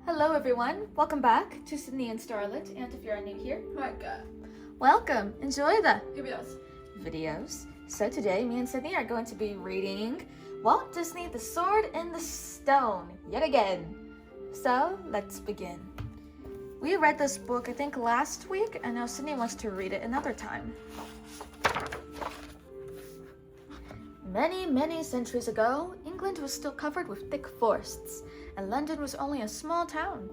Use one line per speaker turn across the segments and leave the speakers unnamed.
Hello everyone, welcome back to Sydney and Starlet, and if you're new here,
Marka.
welcome! Enjoy the
Videos.
videos. So today, me and Sydney are going to be reading Walt Disney, The Sword in the Stone, yet again. So, let's begin. We read this book, I think, last week, and now Sydney wants to read it another time. Many, many centuries ago, England was still covered with thick forests, and London was only a small town.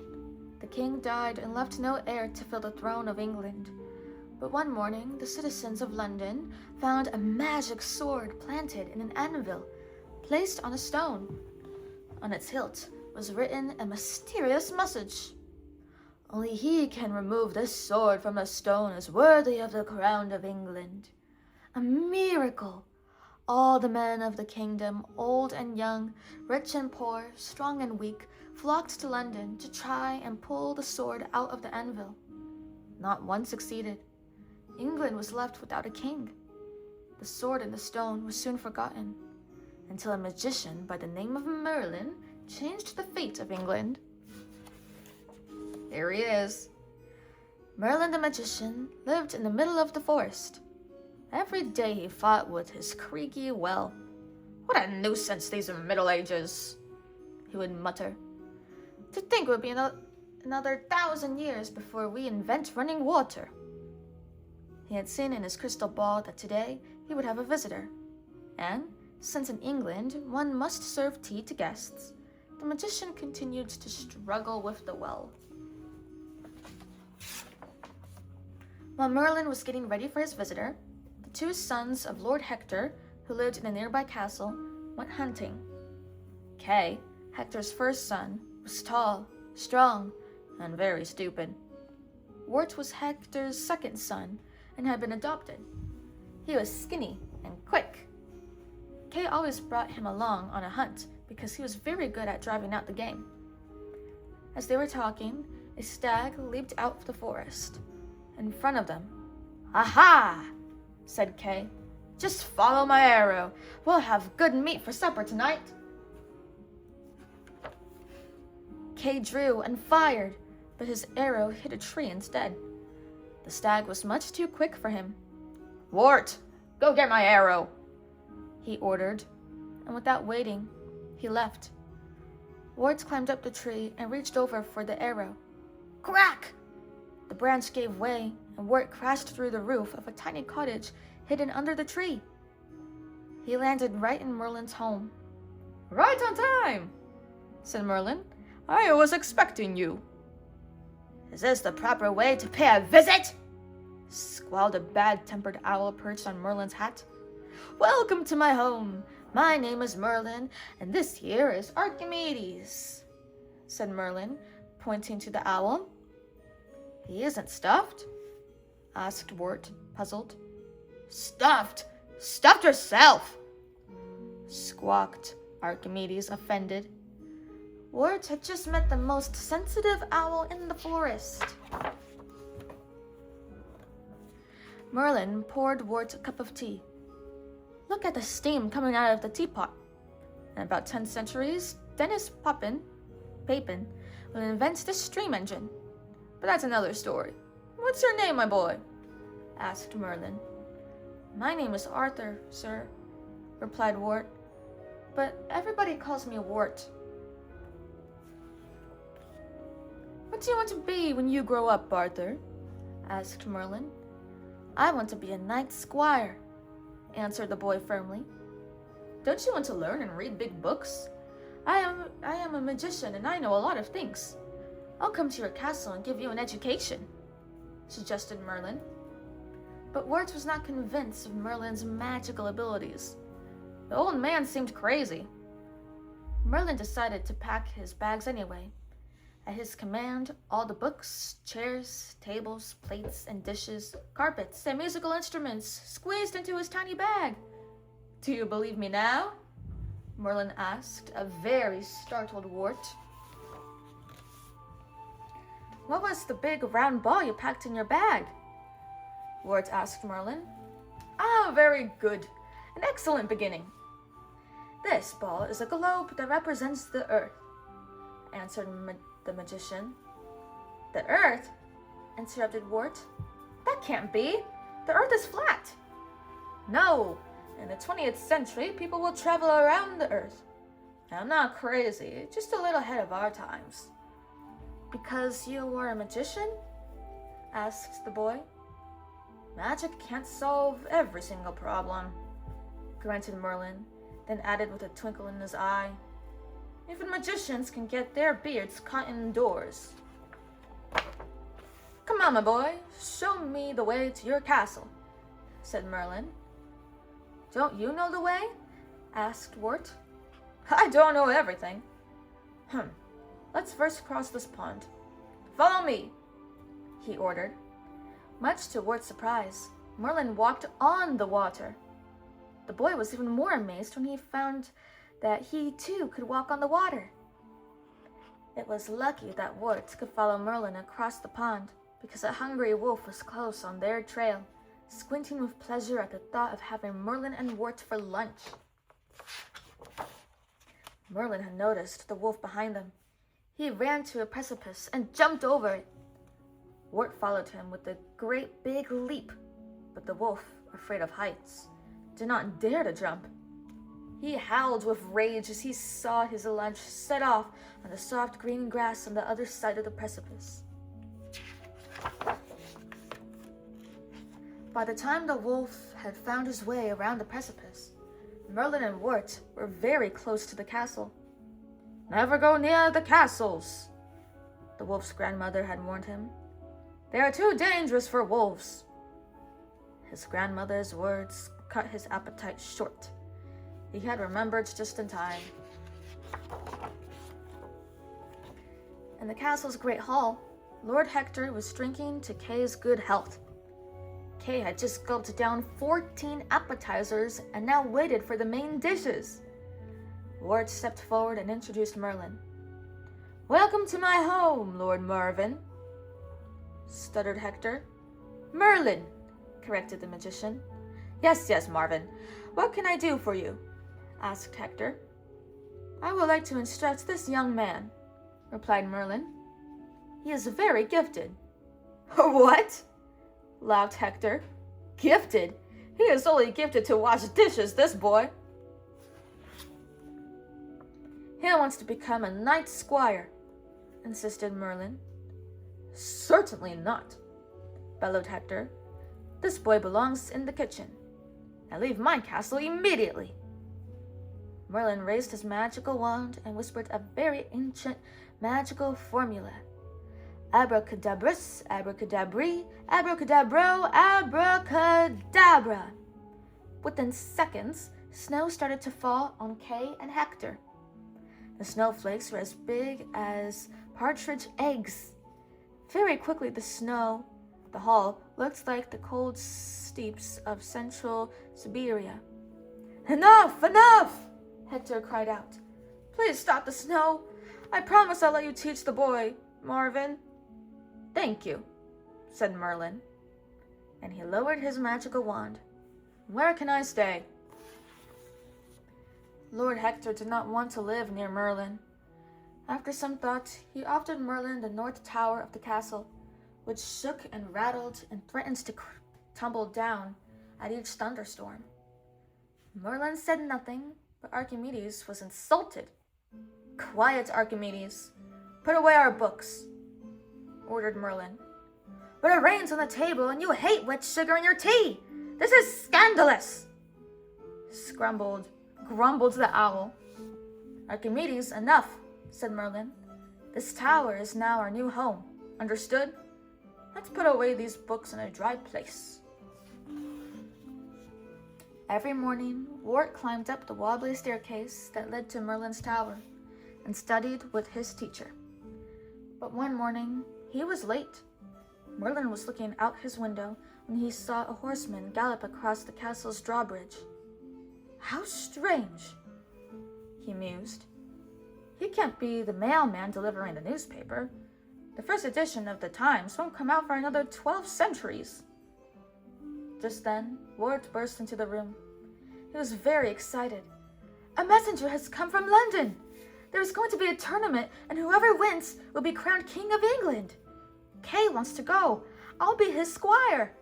The king died and left no heir to fill the throne of England. But one morning, the citizens of London found a magic sword planted in an anvil, placed on a stone. On its hilt was written a mysterious message. Only he can remove this sword from a stone as worthy of the crown of England. A miracle! All the men of the kingdom, old and young, rich and poor, strong and weak, flocked to London to try and pull the sword out of the anvil. Not one succeeded. England was left without a king. The sword in the stone was soon forgotten, until a magician by the name of Merlin changed the fate of England. Here he is. Merlin the magician lived in the middle of the forest. Every day he fought with his creaky well. "What a nuisance, these Middle Ages," he would mutter. "To think it would be another 1,000 years before we invent running water." He had seen in his crystal ball that today he would have a visitor. And, since in England one must serve tea to guests, the magician continued to struggle with the well. While Merlin was getting ready for his visitor, two sons of Lord Hector, who lived in a nearby castle, went hunting. Kay, Hector's first son, was tall, strong, and very stupid. Wart was Hector's second son and had been adopted. He was skinny and quick. Kay always brought him along on a hunt because he was very good at driving out the game. As they were talking, a stag leaped out of the forest. In front of them, "Aha!" said Kay. "Just follow my arrow. We'll have good meat for supper tonight." Kay drew and fired, but his arrow hit a tree instead. The stag was much too quick for him. "Wart, go get my arrow," he ordered, and without waiting, he left. Wart climbed up the tree and reached over for the arrow. Crack! The branch gave way, and Wart crashed through the roof of a tiny cottage hidden under the tree. He landed right in Merlin's home. "Right on time," said Merlin. "I was expecting you." "Is this the proper way to pay a visit?" squalled a bad-tempered owl perched on Merlin's hat. "Welcome to my home. My name is Merlin, and this here is Archimedes," said Merlin, pointing to the owl. "He isn't stuffed?" asked Wart, puzzled. "Stuffed? Stuffed yourself!" squawked Archimedes, offended. Wart had just met the most sensitive owl in the forest. Merlin poured Wart a cup of tea. "Look at the steam coming out of the teapot. In about 10 centuries, Dennis Papin will invent the steam engine. But that's another story. What's your name, my boy?" asked Merlin. "My name is Arthur, sir," replied Wart. "But everybody calls me Wart." "What do you want to be when you grow up, Arthur?" asked Merlin. "I want to be a knight squire," answered the boy firmly. "Don't you want to learn and read big books? I am a magician and I know a lot of things. I'll come to your castle and give you an education," suggested Merlin. But Wart was not convinced of Merlin's magical abilities. The old man seemed crazy. Merlin decided to pack his bags anyway. At his command, all the books, chairs, tables, plates, and dishes, carpets, and musical instruments squeezed into his tiny bag. "Do you believe me now?" Merlin asked a very startled Wart. "What was the big round ball you packed in your bag?" Wart asked Merlin. "Ah, very good. An excellent beginning. This ball is a globe that represents the earth. answered the magician. The Earth? Interrupted Wart. That can't be. The Earth is flat. No, in the 20th century, people will travel around the Earth. And I'm not crazy, just a little ahead of our times. Because you are a magician? Asked the boy. Magic can't solve every single problem, grunted Merlin, then added with a twinkle in his eye. Even magicians can get their beards cut indoors. Come on, my boy, show me the way to your castle, said Merlin. Don't you know the way? Asked Wart. I don't know everything. Let's first cross this pond. Follow me, he ordered. Much to Wart's surprise, Merlin walked on the water. The boy was even more amazed when he found that he too could walk on the water. It was lucky that Wart could follow Merlin across the pond, because a hungry wolf was close on their trail, squinting with pleasure at the thought of having Merlin and Wart for lunch. Merlin had noticed the wolf behind them. He ran to a precipice and jumped over it. Wart followed him with a great big leap, but the wolf, afraid of heights, did not dare to jump. He howled with rage as he saw his lunch set off on the soft green grass on the other side of the precipice. By the time the wolf had found his way around the precipice, Merlin and Wart were very close to the castle. Never go near the castles, the wolf's grandmother had warned him. They are too dangerous for wolves. His grandmother's words cut his appetite short. He had remembered just in time. In the castle's great hall, Lord Hector was drinking to Kay's good health. Kay had just gulped down 14 appetizers and now waited for the main dishes. Wart stepped forward and introduced Merlin. Welcome to my home, Lord Marvin, stuttered Hector. Merlin, corrected the magician. Yes, Marvin. What can I do for you? Asked Hector. I would like to instruct this young man, replied Merlin. He is very gifted. What? Laughed Hector. Gifted? He is only gifted to wash dishes, this boy. He wants to become a knight squire, insisted Merlin. Certainly not, bellowed Hector. This boy belongs in the kitchen. Now leave my castle immediately. Merlin raised his magical wand and whispered a very ancient magical formula. Abracadabras, abracadabri, abracadabro, abracadabra. Within seconds, snow started to fall on Kay and Hector. The snowflakes were as big as partridge eggs. Very quickly, the hall looked like the cold steppes of central Siberia. Enough! Hector cried out. Please stop the snow. I promise I'll let you teach the boy, Marvin. Thank you, said Merlin, and he lowered his magical wand. Where can I stay? Lord Hector did not want to live near Merlin. After some thought, he offered Merlin the north tower of the castle, which shook and rattled and threatened to tumble down at each thunderstorm. Merlin said nothing, but Archimedes was insulted. Quiet, Archimedes. Put away our books, ordered Merlin. But it rains on the table and you hate wet sugar in your tea. This is scandalous, grumbled the owl. Archimedes, enough, said Merlin. This tower is now our new home. Understood? Let's put away these books in a dry place. Every morning, Wart climbed up the wobbly staircase that led to Merlin's tower and studied with his teacher. But one morning, he was late. Merlin was looking out his window when he saw a horseman gallop across the castle's drawbridge. How strange, he mused. He can't be the mailman delivering the newspaper. The first edition of the Times won't come out for another 12 centuries. Just then, Wart burst into the room. He was very excited. A messenger has come from London. There's going to be a tournament, and whoever wins will be crowned King of England. Kay wants to go. I'll be his squire.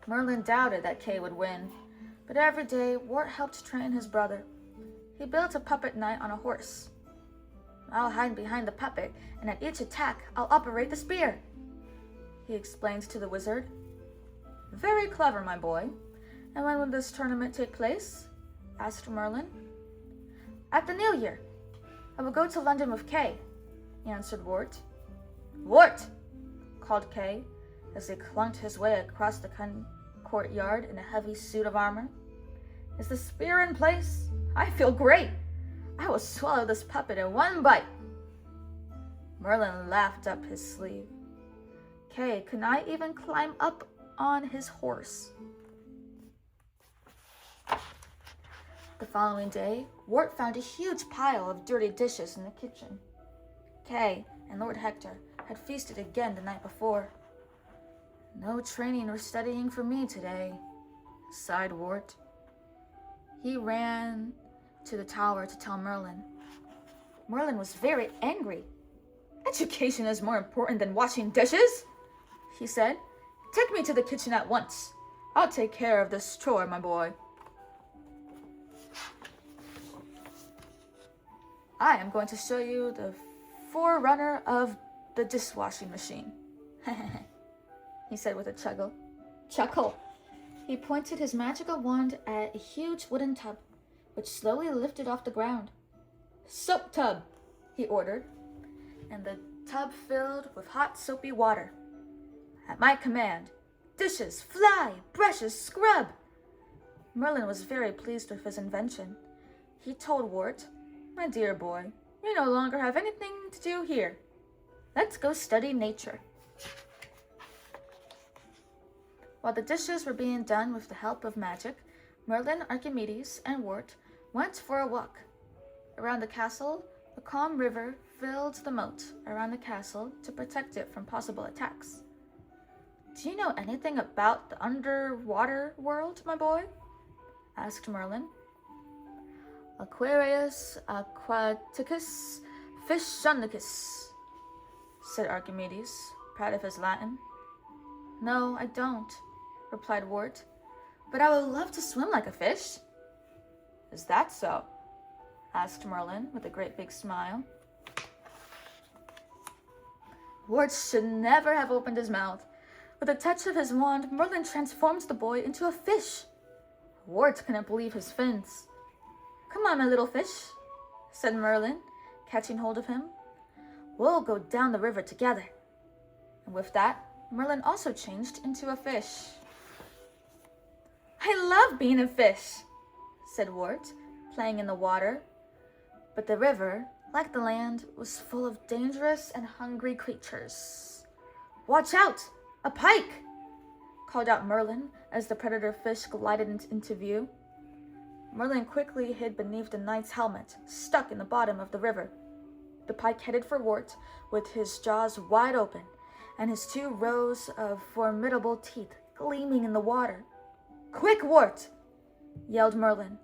Merlin doubted that Kay would win, but every day Wart helped train his brother. He built a puppet knight on a horse. I'll hide behind the puppet, and at each attack, I'll operate the spear, he explained to the wizard. Very clever, my boy. And when will this tournament take place? Asked Merlin. At the New Year. I will go to London with Kay, answered Wart. Wart! Called Kay, as he clunked his way across the courtyard in a heavy suit of armor. Is the spear in place? I feel great. I will swallow this puppet in one bite. Merlin laughed up his sleeve. Kay could not even climb up on his horse. The following day, Wart found a huge pile of dirty dishes in the kitchen. Kay and Lord Hector had feasted again the night before. No training or studying for me today, sighed Wart. He ran to the tower to tell Merlin. Merlin was very angry. Education is more important than washing dishes, he said. Take me to the kitchen at once. I'll take care of this chore, my boy. I am going to show you the forerunner of the dishwashing machine, he said with a chuckle. He pointed his magical wand at a huge wooden tub, which slowly lifted off the ground. Soap tub, he ordered, and the tub filled with hot soapy water. At my command, dishes, fly, brushes, scrub. Merlin was very pleased with his invention. He told Wart, my dear boy, you no longer have anything to do here. Let's go study nature. While the dishes were being done with the help of magic, Merlin, Archimedes, and Wart went for a walk. Around the castle, a calm river filled the moat around the castle to protect it from possible attacks. Do you know anything about the underwater world, my boy? Asked Merlin. Aquarius aquaticus fissionicus, said Archimedes, proud of his Latin. No, I don't, replied Wart, but I would love to swim like a fish. Is that so? Asked Merlin with a great big smile. Wart should never have opened his mouth. With a touch of his wand, Merlin transformed the boy into a fish. Wart couldn't believe his fins. Come on, my little fish, said Merlin, catching hold of him. We'll go down the river together. And with that, Merlin also changed into a fish. I love being a fish, said Wart, playing in the water. But the river, like the land, was full of dangerous and hungry creatures. Watch out! A pike! Called out Merlin as the predator fish glided into view. Merlin quickly hid beneath the knight's helmet, stuck in the bottom of the river. The pike headed for Wart with his jaws wide open and his 2 rows of formidable teeth gleaming in the water. Quick, Wart! Yelled Merlin.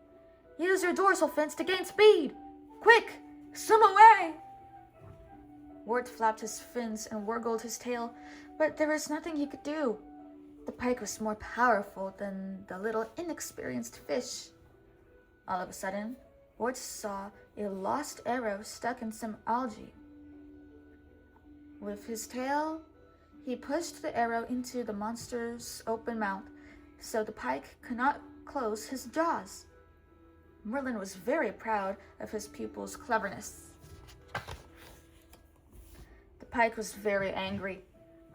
Use your dorsal fins to gain speed! Quick! Swim away! Wart flapped his fins and wiggled his tail, but there was nothing he could do. The pike was more powerful than the little inexperienced fish. All of a sudden, Wart saw a lost arrow stuck in some algae. With his tail, he pushed the arrow into the monster's open mouth, so the pike could not close his jaws. Merlin was very proud of his pupil's cleverness. The pike was very angry.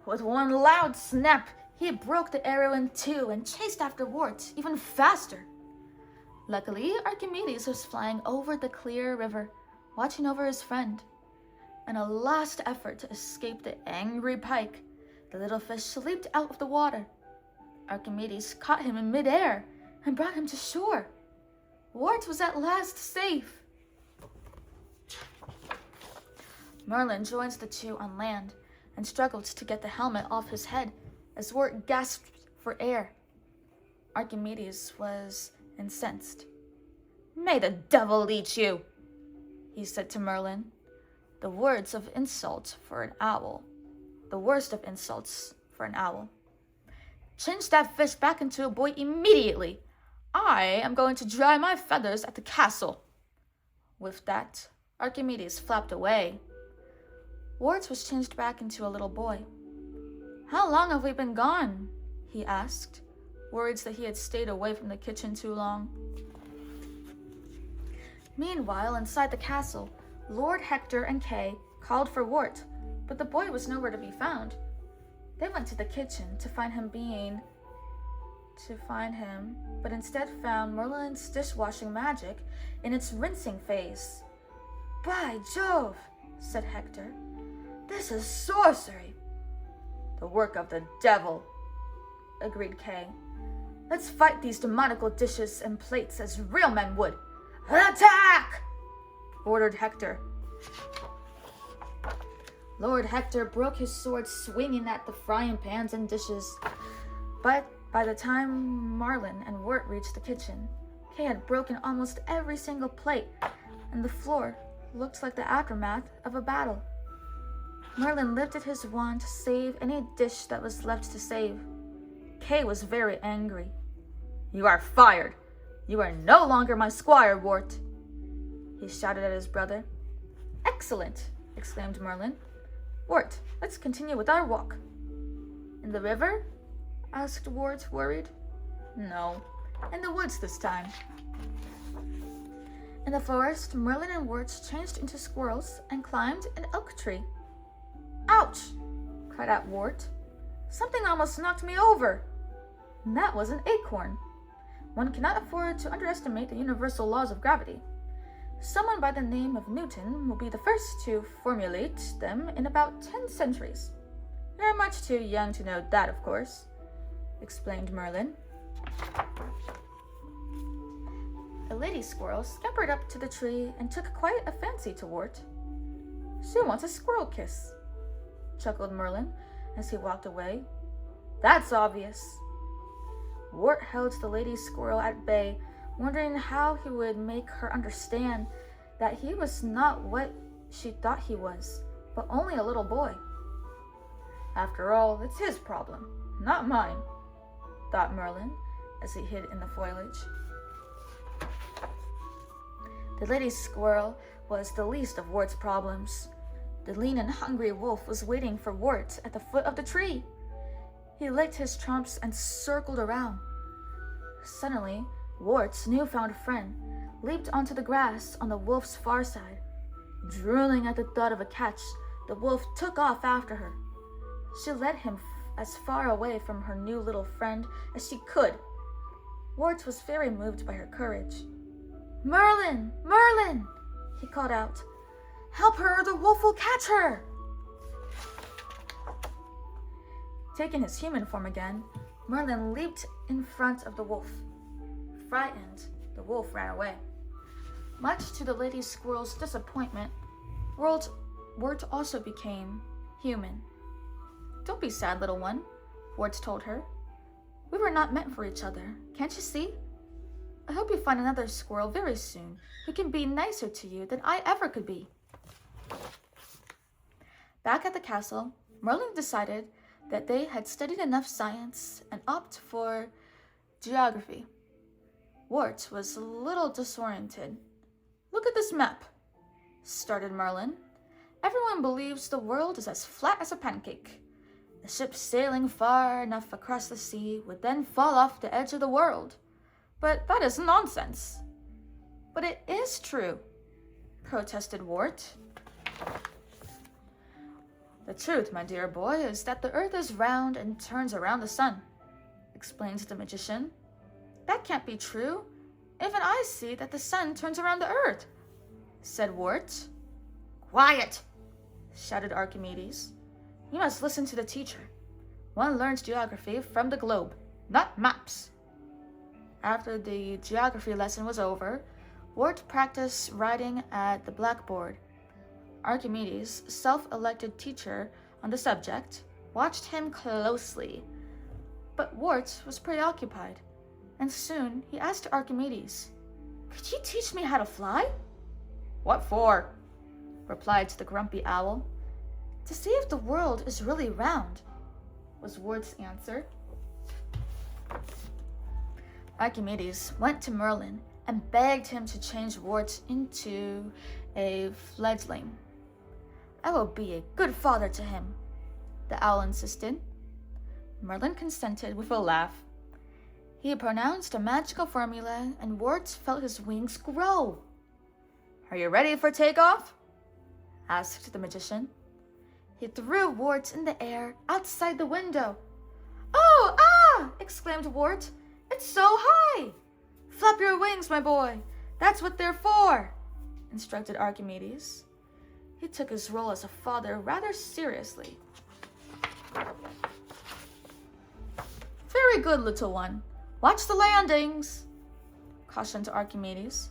With one loud snap, he broke the arrow in 2 and chased after Wart even faster. Luckily, Archimedes was flying over the clear river, watching over his friend. In a last effort to escape the angry pike, the little fish leaped out of the water. Archimedes caught him in midair and brought him to shore. Wart was at last safe. Merlin joined the 2 on land and struggled to get the helmet off his head as Wart gasped for air. Archimedes was incensed. May the devil eat you, he said to Merlin. The words of insult for an owl. The worst of insults for an owl. Change that fish back into a boy immediately. I am going to dry my feathers at the castle. With that, Archimedes flapped away. Wart was changed back into a little boy. How long have we been gone? He asked, worried that he had stayed away from the kitchen too long. Meanwhile, inside the castle, Lord Hector and Kay called for Wart, but the boy was nowhere to be found. They went to the kitchen to find him, but instead found Merlin's dishwashing magic in its rinsing phase. By Jove, said Hector, this is sorcery. The work of the devil, agreed Kay. Let's fight these demonical dishes and plates as real men would. Attack! Ordered Hector. Lord Hector broke his sword swinging at the frying pans and dishes. But by the time Merlin and Wart reached the kitchen, Kay had broken almost every single plate, and the floor looked like the aftermath of a battle. Merlin lifted his wand to save any dish that was left to save. Kay was very angry. You are fired. You are no longer my squire, Wart, he shouted at his brother. Excellent, exclaimed Merlin. Wart, let's continue with our walk. In the river? Asked Wart, worried. No, in the woods this time. In the forest, Merlin and Wart changed into squirrels and climbed an oak tree. Ouch! Cried out Wart. Something almost knocked me over. And that was an acorn. One cannot afford to underestimate the universal laws of gravity. Someone by the name of Newton will be the first to formulate them in about 10 centuries. You're much too young to know that, of course, explained Merlin. A lady squirrel scampered up to the tree and took quite a fancy to Wart. She wants a squirrel kiss, chuckled Merlin as he walked away. That's obvious. Wart held the lady squirrel at bay, wondering how he would make her understand that he was not what she thought he was, but only a little boy. After all, it's his problem, not mine, thought Merlin as he hid in the foliage. The lady squirrel was the least of Wart's problems. The lean and hungry wolf was waiting for Wart at the foot of the tree. He licked his chops and circled around. Suddenly, Wart's newfound friend leaped onto the grass on the wolf's far side. Drooling at the thought of a catch, the wolf took off after her. She led him as far away from her new little friend as she could. Wart was very moved by her courage. Merlin! Merlin! He called out. Help her or the wolf will catch her! Taking his human form again, Merlin leaped in front of the wolf. Frightened, the wolf ran away. Much to the lady squirrel's disappointment, Wart also became human. Don't be sad, little one, Wart told her. We were not meant for each other, can't you see? I hope you find another squirrel very soon who can be nicer to you than I ever could be. Back at the castle, Merlin decided that they had studied enough science and opted for geography. Wart was a little disoriented. Look at this map, started Merlin. Everyone believes the world is as flat as a pancake. A ship sailing far enough across the sea would then fall off the edge of the world. But that is nonsense. But it is true, protested Wart. The truth, my dear boy, is that the earth is round and turns around the sun, explained the magician. That can't be true. Even I see that the sun turns around the earth, said Wart. Quiet, shouted Archimedes. You must listen to the teacher. One learns geography from the globe, not maps. After the geography lesson was over, Wart practiced writing at the blackboard. Archimedes, self-elected teacher on the subject, watched him closely. But Wart was preoccupied, and soon he asked Archimedes, Could you teach me how to fly? What for? Replied the grumpy owl. To see if the world is really round, was Ward's answer. Archimedes went to Merlin and begged him to change Wart into a fledgling. I will be a good father to him, the owl insisted. Merlin consented with a laugh. He pronounced a magical formula, and Wart felt his wings grow. Are you ready for takeoff? Asked the magician. He threw Wart in the air outside the window. Oh, ah! Exclaimed Wart. It's so high! Flap your wings, my boy. That's what they're for, instructed Archimedes. He took his role as a father rather seriously. Very good, little one. Watch the landings, cautioned Archimedes.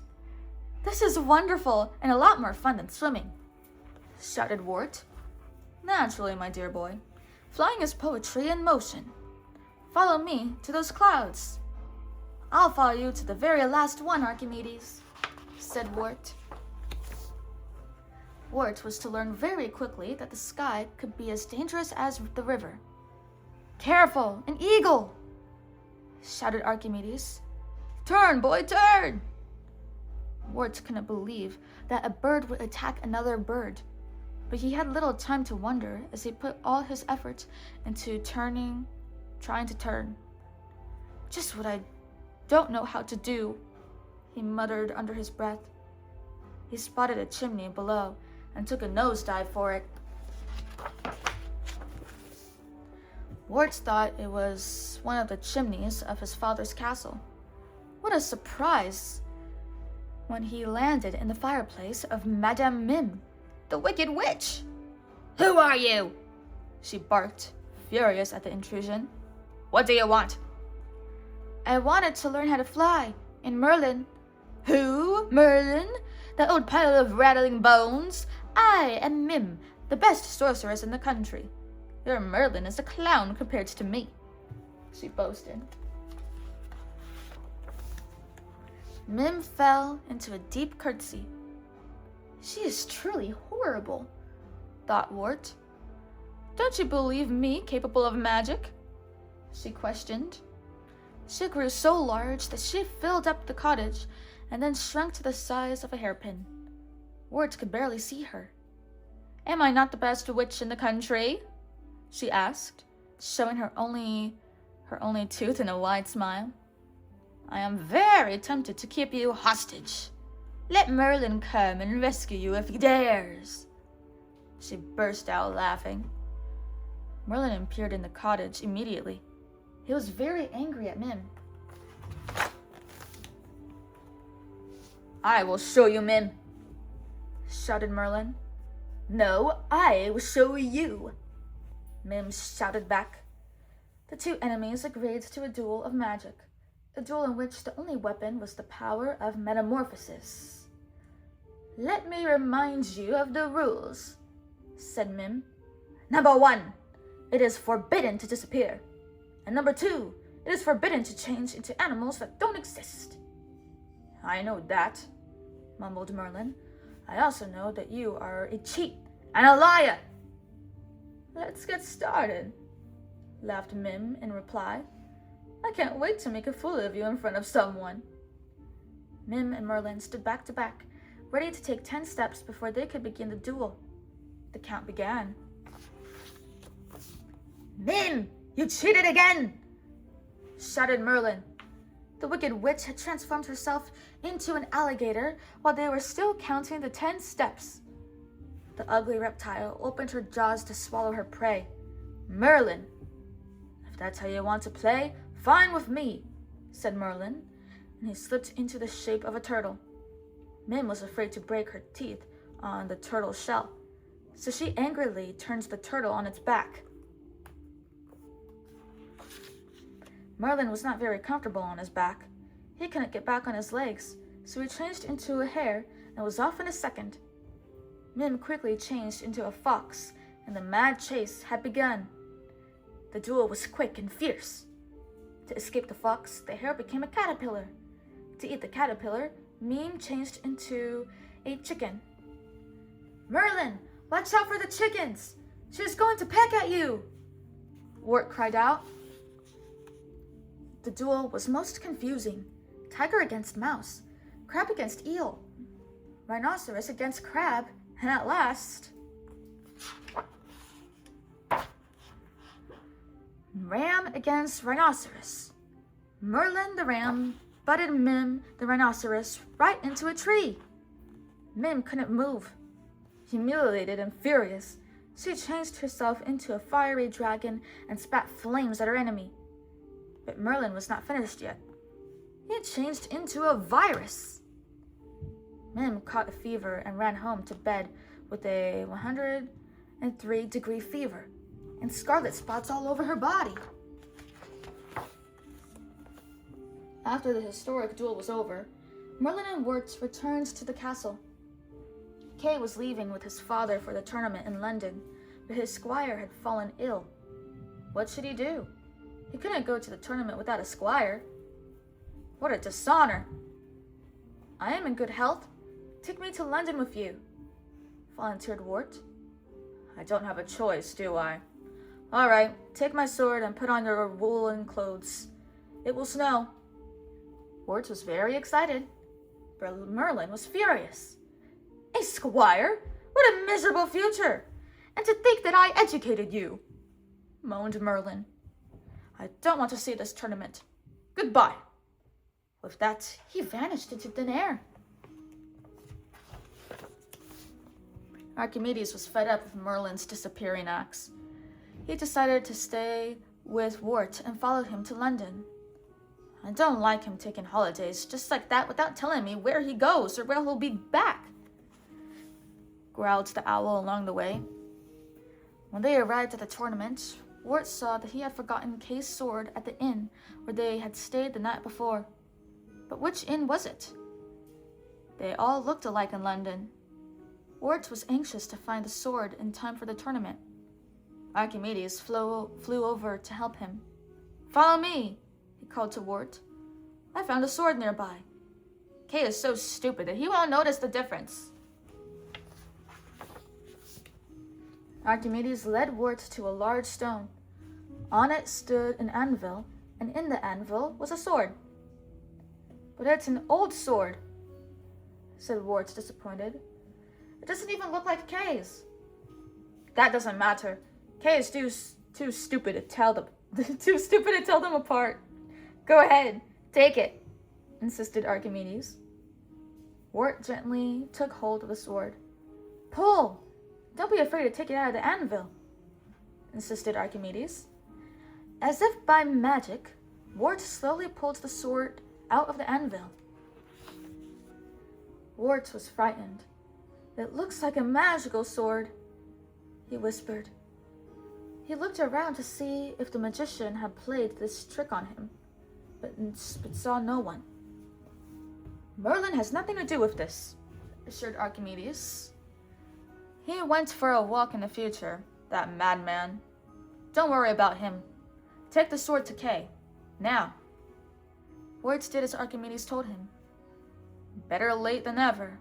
This is wonderful and a lot more fun than swimming, shouted Wart. Naturally, my dear boy. Flying is poetry in motion. Follow me to those clouds. I'll follow you to the very last one, Archimedes, said Wart. Wart was to learn very quickly that the sky could be as dangerous as the river. Careful, an eagle! Shouted Archimedes. Turn, boy, turn! Wart couldn't believe that a bird would attack another bird, but he had little time to wonder as he put all his efforts into trying to turn. Just what I don't know how to do, he muttered under his breath. He spotted a chimney below and took a nosedive for it. Wart thought it was one of the chimneys of his father's castle. What a surprise when he landed in the fireplace of Madame Mim, the Wicked Witch. Who are you? She barked, furious at the intrusion. What do you want? I wanted to learn how to fly, and Merlin. Who? Merlin? That old pile of rattling bones? I am Mim, the best sorceress in the country. Your Merlin is a clown compared to me, she boasted. Mim fell into a deep curtsy. She is truly horrible, thought Wart. Don't you believe me capable of magic? She questioned. She grew so large that she filled up the cottage and then shrunk to the size of a hairpin. Wart could barely see her. Am I not the best witch in the country? She asked, showing her only tooth in a wide smile. I am very tempted to keep you hostage. Let Merlin come and rescue you if he dares. She burst out laughing. Merlin appeared in the cottage immediately. He was very angry at Mim. I will show you, Mim, shouted Merlin. No, I will show you, Mim shouted back. The two enemies agreed to a duel of magic, a duel in which the only weapon was the power of metamorphosis. Let me remind you of the rules, said Mim. Number 1, it is forbidden to disappear. And number 2, it is forbidden to change into animals that don't exist. I know that, mumbled Merlin. I also know that you are a cheat and a liar. Let's get started, laughed Mim in reply. I can't wait to make a fool of you in front of someone. Mim and Merlin stood back to back, ready to take 10 steps before they could begin the duel. The count began. Mim, you cheated again, shouted Merlin. The Wicked Witch had transformed herself into an alligator while they were still counting the 10 steps. The ugly reptile opened her jaws to swallow her prey. Merlin, if that's how you want to play, fine with me, said Merlin, and he slipped into the shape of a turtle. Mim was afraid to break her teeth on the turtle's shell, so she angrily turned the turtle on its back. Merlin was not very comfortable on his back. He couldn't get back on his legs, so he changed into a hare and was off in a second. Mim quickly changed into a fox, and the mad chase had begun. The duel was quick and fierce. To escape the fox, the hare became a caterpillar. To eat the caterpillar, Meme changed into a chicken. "Merlin, watch out for the chickens! She's going to peck at you!" Wart cried out. The duel was most confusing. Tiger against mouse, crab against eel, rhinoceros against crab, and at last, ram against rhinoceros. Merlin the ram butted Mim the rhinoceros right into a tree. Mim couldn't move. Humiliated and furious, she changed herself into a fiery dragon and spat flames at her enemy. But Merlin was not finished yet. He had changed into a virus. Mim caught a fever and ran home to bed with a 103-degree fever and scarlet spots all over her body. After the historic duel was over, Merlin and Wart returned to the castle. Kay was leaving with his father for the tournament in London, but his squire had fallen ill. What should he do? He couldn't go to the tournament without a squire. What a dishonor! "I am in good health. Take me to London with you," volunteered Wart. "I don't have a choice, do I? All right, take my sword and put on your woolen clothes. It will snow." Wart was very excited, but Merlin was furious. "A squire? What a miserable future! And to think that I educated you!" moaned Merlin. "I don't want to see this tournament. Goodbye." With that, he vanished into thin air. Archimedes was fed up with Merlin's disappearing acts. He decided to stay with Wart and followed him to London. "I don't like him taking holidays just like that without telling me where he goes or where he'll be back," growled the owl along the way. When they arrived at the tournament, Wart saw that he had forgotten Kay's sword at the inn where they had stayed the night before. But which inn was it? They all looked alike in London. Wart was anxious to find the sword in time for the tournament. Archimedes flew over to help him. "Follow me," he called to Wart. "I found a sword nearby." Kay is so stupid that he won't notice the difference. Archimedes led Wart to a large stone. On it stood an anvil, and in the anvil was a sword. "But it's an old sword," said Wart, disappointed. "It doesn't even look like Kay's." "That doesn't matter. Kay is too stupid to tell them apart. Go ahead, take it," insisted Archimedes. Wart gently took hold of the sword. "Pull! Don't be afraid to take it out of the anvil," insisted Archimedes. As if by magic, Wart slowly pulled the sword out of the anvil. Wart was frightened. "It looks like a magical sword," he whispered. He looked around to see if the magician had played this trick on him, but saw no one. "Merlin has nothing to do with this," assured Archimedes. "He went for a walk in the future, that madman. Don't worry about him. Take the sword to Kay. Now." Wart did as Archimedes told him. "Better late than never,"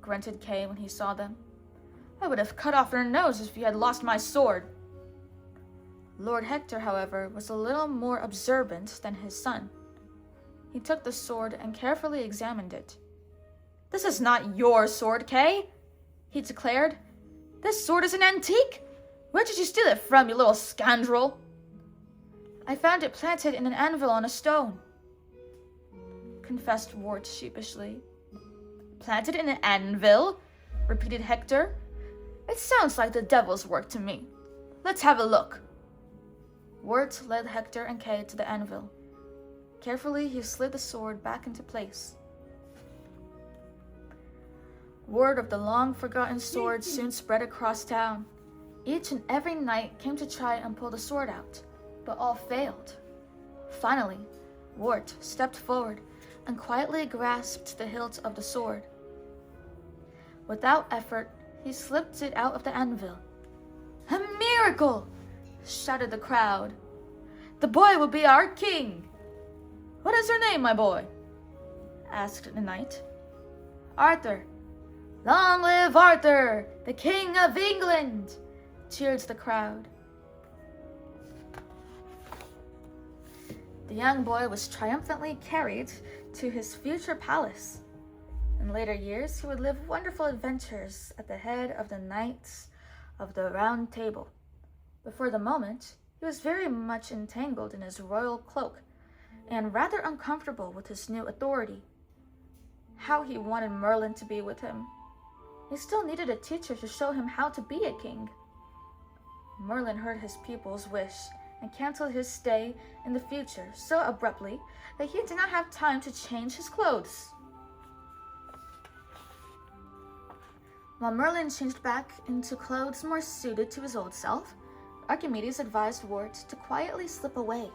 grunted Kay when he saw them. "I would have cut off your nose if you had lost my sword." Lord Hector, however, was a little more observant than his son. He took the sword and carefully examined it. "This is not your sword, Kay," he declared. "This sword is an antique. Where did you steal it from, you little scoundrel?" "I found it planted in an anvil on a stone," confessed Wart sheepishly. "Planted in an anvil?" repeated Hector. "It sounds like the devil's work to me. Let's have a look." Wart led Hector and Kay to the anvil. Carefully, he slid the sword back into place. Word of the long-forgotten sword soon spread across town. Each and every knight came to try and pull the sword out, but all failed. Finally, Wart stepped forward and quietly grasped the hilt of the sword. Without effort, he slipped it out of the anvil. "A miracle!" shouted the crowd. "The boy will be our king!" "What is your name, my boy?" asked the knight. Arthur. Long live Arthur, the King of England, cheered the crowd. The young boy was triumphantly carried to his future palace. In later years, he would live wonderful adventures at the head of the Knights of the Round Table. But for the moment, he was very much entangled in his royal cloak and rather uncomfortable with his new authority. How he wanted Merlin to be with him. He still needed a teacher to show him how to be a king. Merlin heard his pupil's wish and canceled his stay in the future so abruptly that he did not have time to change his clothes. While Merlin changed back into clothes more suited to his old self, Archimedes advised Wart to quietly slip away,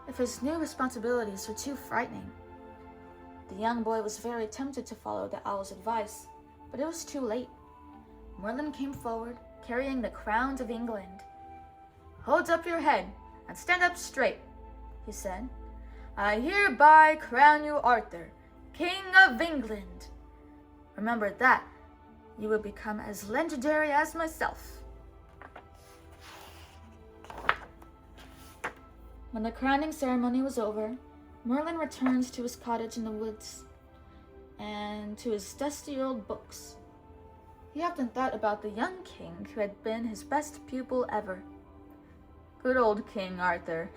if his new responsibilities were too frightening. The young boy was very tempted to follow the owl's advice, but it was too late. Merlin came forward, carrying the crown of England. Hold up your head and stand up straight, he said. I hereby crown you Arthur, King of England. Remember that, you will become as legendary as myself. When the crowning ceremony was over, Merlin returned to his cottage in the woods and to his dusty old books. He often thought about the young king who had been his best pupil ever. Good old King Arthur,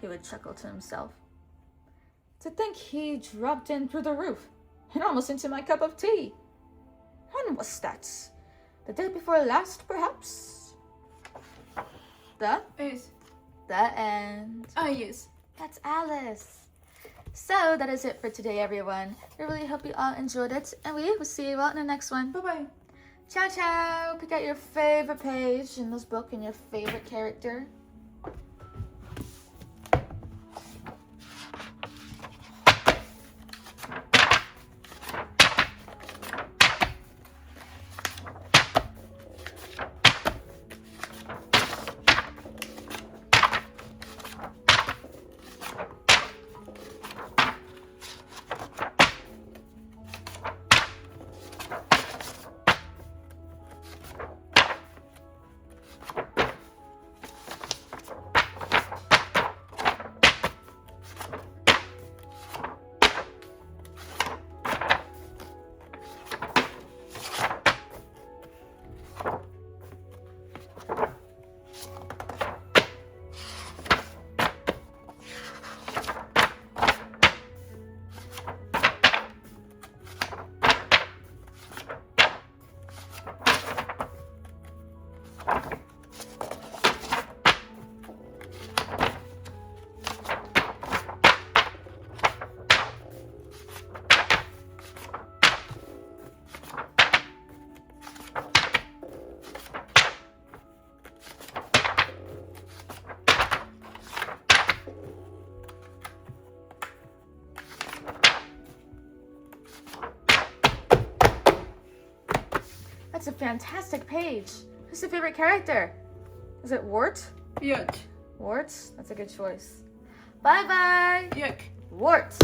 he would chuckle to himself. To think he dropped in through the roof and almost into my cup of tea. When was that? The day before last, perhaps?
Yes.
The end.
Ah, yes.
That's Alice. So that is it for today, everyone. I really hope you all enjoyed it, and we will see you all in the next one.
Bye-bye.
Ciao, ciao. Pick out your favorite page in this book and your favorite character. That's a fantastic page. Who's your favorite character? Is it Wart?
Yuck.
Wart? That's a good choice. Bye-bye.
Yuck.
Wart.